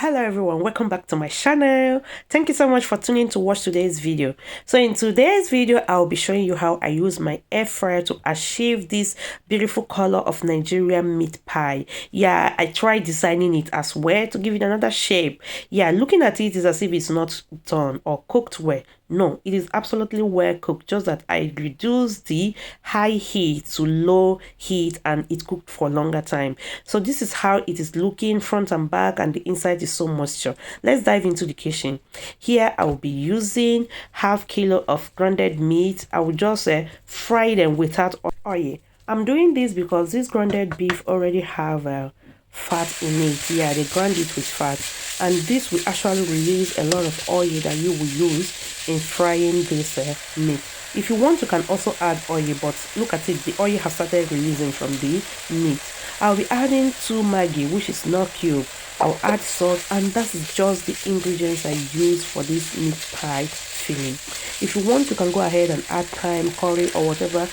Hello everyone, welcome back to my channel. Thank you so much for tuning to watch today's video. So in today's video, I'll be showing you how I use my air fryer to achieve this beautiful color of Nigerian meat pie. Yeah, I tried designing it as well to give it another shape. Yeah, looking at it is as if it's not done or cooked well. No, it is absolutely well cooked, just that I reduced the high heat to low heat and it cooked for a longer time. So this is how it is looking front and back, and the inside is so moisture. Let's dive into the kitchen. Here I will be using half kilo of grounded meat. I will just fry them without oil. I'm doing this because this grounded beef already have fat in it. Yeah, they grind it with fat, and this will actually release a lot of oil that you will use in frying this meat. If you want, you can also add oil, but look at it, the oil has started releasing from the meat. I'll be adding 2 Maggi, which is not cubed. I'll add salt, and that's just the ingredients I use for this meat pie filling. If you want, you can go ahead and add thyme, curry, or whatever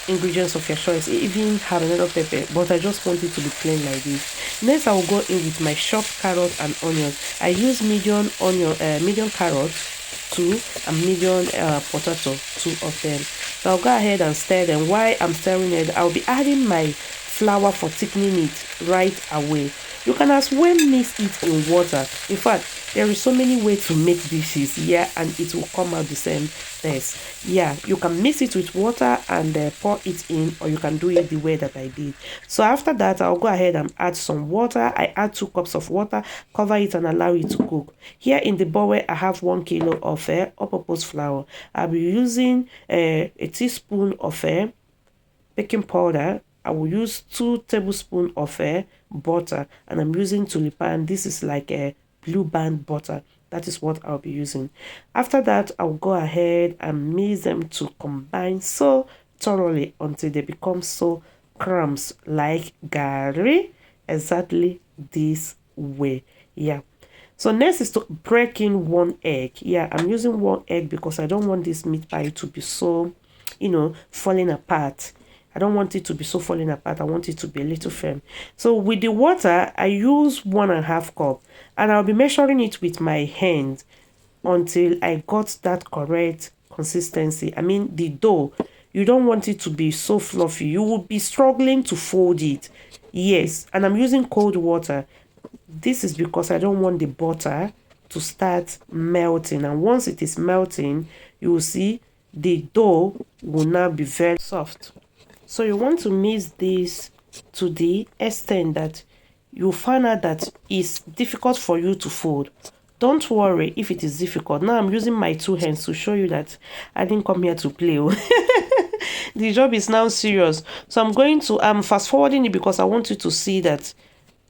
ingredients of your choice. Even have another pepper, but I just want it to be plain like this. Next, I will go in with my chopped carrot and onions. I use medium carrots 2 and medium potato 2 of them. So I'll go ahead and stir them. While I'm stirring it, I'll be adding my flour for thickening it right away. You can as well mix it in water. In fact, there is so many ways to make dishes, yeah, and it will come out the same taste. Yeah, you can mix it with water and pour it in, or you can do it the way that I did. So after that, I'll go ahead and add some water. I add 2 cups of water, cover it and allow it to cook. Here in the bowl, I have 1 kilo of all-purpose flour. I'll be using a teaspoon of baking powder. I will use 2 tablespoons of butter, and I'm using tulipan. This is like a blue band butter. That is what I'll be using. After that, I'll go ahead and mix them to combine so thoroughly until they become so crumbs like gari, exactly this way. Yeah. So next is to break in 1 egg. Yeah, I'm using 1 egg because I don't want this meat pie to be so, falling apart. I don't want it to be so falling apart. I want it to be a little firm. So with the water, I use 1.5 cup, and I'll be measuring it with my hand until I got that correct consistency. I mean, the dough, you don't want it to be so fluffy. You will be struggling to fold it. Yes, and I'm using cold water. This is because I don't want the butter to start melting. And once it is melting, you will see the dough will now be very soft. So you want to mix this to the extent that you find out that it's difficult for you to fold. Don't worry if it is difficult. Now I'm using my 2 hands to show you that I didn't come here to play. The job is now serious. So I'm fast forwarding it because I want you to see that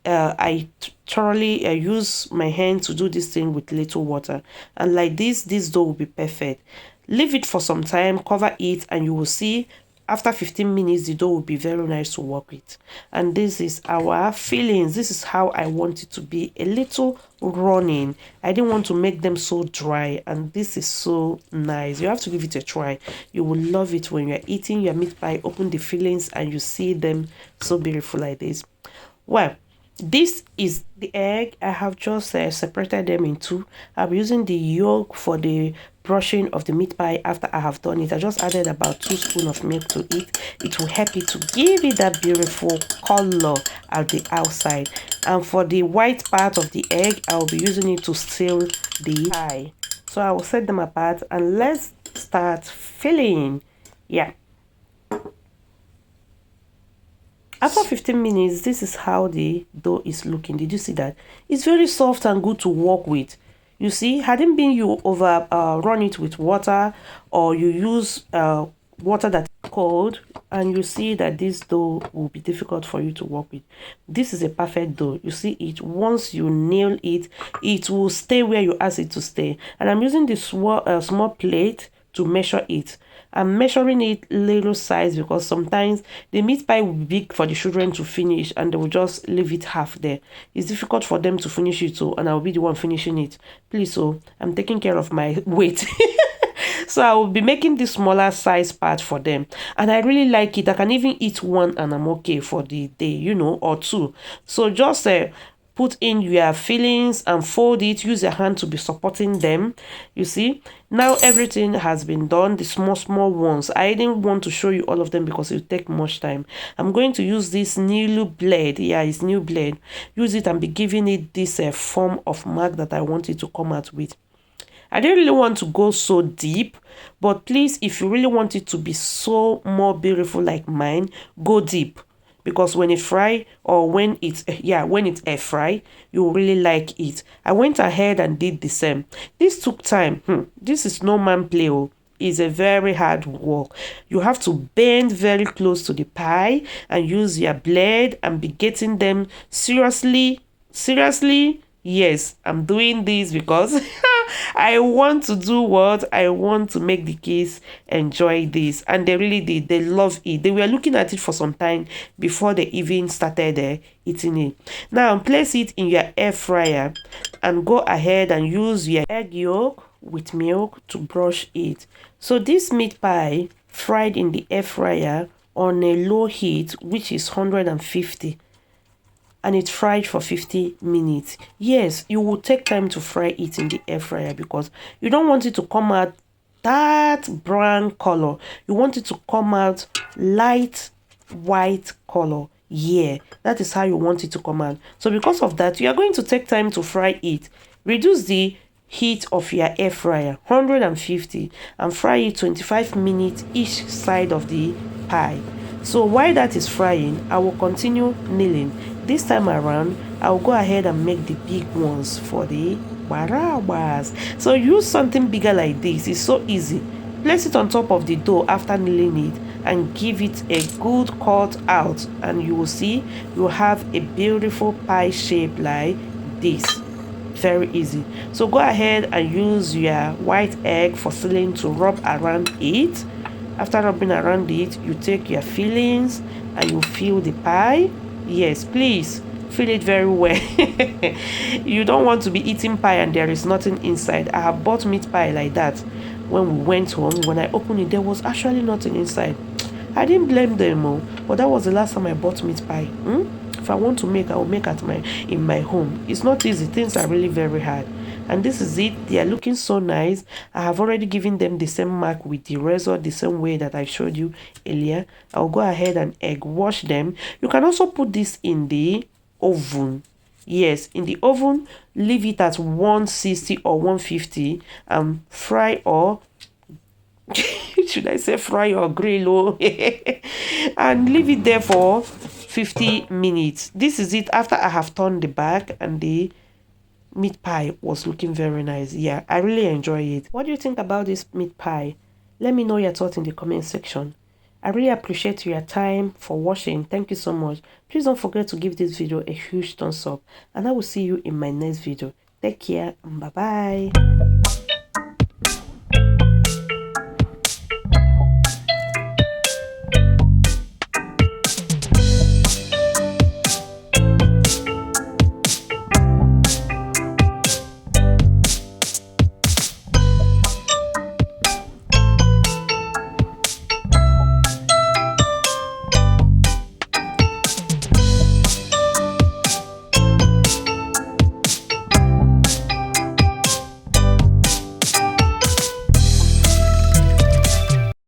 I thoroughly use my hand to do this thing with little water. And like this dough will be perfect. Leave it for some time, cover it, and you will see after 15 minutes, the dough will be very nice to work with. And this is our fillings. This is how I want it to be, a little running. I didn't want to make them so dry, and this is so nice. You have to give it a try. You will love it when you're eating your meat pie. Open the fillings and you see them so beautiful like this. Well, this is the egg. I have just separated them in 2. I'm using the yolk for the brushing of the meat pie. After I have done it, I just added about 2 spoons of milk to it. It will help it to give it that beautiful color at the outside. And for the white part of the egg, I will be using it to seal the pie. So I will set them apart, and let's start filling. Yeah. After 15 minutes, this is how the dough is looking. Did you see that? It's very soft and good to work with. You see, hadn't been you run it with water, or you use water that's cold, and you see that this dough will be difficult for you to work with. This is a perfect dough. You see it, once you nail it, it will stay where you ask it to stay. And I'm using this small plate to measure it. I'm measuring it little size because sometimes the meat pie will be big for the children to finish, and they will just leave it half there. It's difficult for them to finish it, so, and I'll be the one finishing it. Please, so I'm taking care of my weight. So I will be making the smaller size part for them, and I really like it. I can even eat 1 and I'm okay for the day, or 2. So just put in your fillings and fold it. Use your hand to be supporting them. You see, now everything has been done, the small ones. I didn't want to show you all of them because it would take much time. I'm going to use this new blade. Yeah, it's new blade. Use it and be giving it this form of mark that I want it to come out with. I didn't really want to go so deep, but please, if you really want it to be so more beautiful like mine, go deep. Because when it fry, or when it's air fry, you really like it. I went ahead and did the same. This took time. This is no man play. It's a very hard work. You have to bend very close to the pie and use your blade and be getting them seriously. Yes, I'm doing this because I want to do what? I want to make the kids enjoy this. And they really did. They love it. They were looking at it for some time before they even started eating it. Now, place it in your air fryer and go ahead and use your egg yolk with milk to brush it. So this meat pie fried in the air fryer on a low heat, which is 150. And it's fried for 50 minutes. Yes, you will take time to fry it in the air fryer because you don't want it to come out that brown color. You want it to come out light white color. Yeah, that is how you want it to come out. So because of that, you are going to take time to fry it. Reduce the heat of your air fryer 150 and fry it 25 minutes each side of the pie. So while that is frying, I will continue kneading. This time around, I'll go ahead and make the big ones for the barabas. So use something bigger like this. It's so easy. Place it on top of the dough after kneading it and give it a good cut out, and you will see you have a beautiful pie shape like this. Very easy. So go ahead and use your white egg for filling to rub around it. After rubbing around it, you take your fillings and you fill the pie. Yes, please fill it very well. You don't want to be eating pie and there is nothing inside. I have bought meat pie like that when we went home. When I opened it, there was actually nothing inside. I didn't blame them, but that was the last time I bought meat pie. If I want to make, I will make in my home. It's not easy. Things are really very hard. And this is it. They are looking so nice. I have already given them the same mark with the razor, the same way that I showed you earlier. I'll go ahead and egg wash them. You can also put this in the oven. Yes, in the oven. Leave it at 160 or 150 and fry, or should I say fry or grill, and leave it there for 50 minutes. This is it after I have turned the back and the meat pie was looking very nice. Yeah, I really enjoy it. What do you think about this meat pie? Let me know your thoughts in the comment section. I really appreciate your time for watching. Thank you so much. Please don't forget to give this video a huge thumbs up, and I will see you in my next video. Take care and bye bye.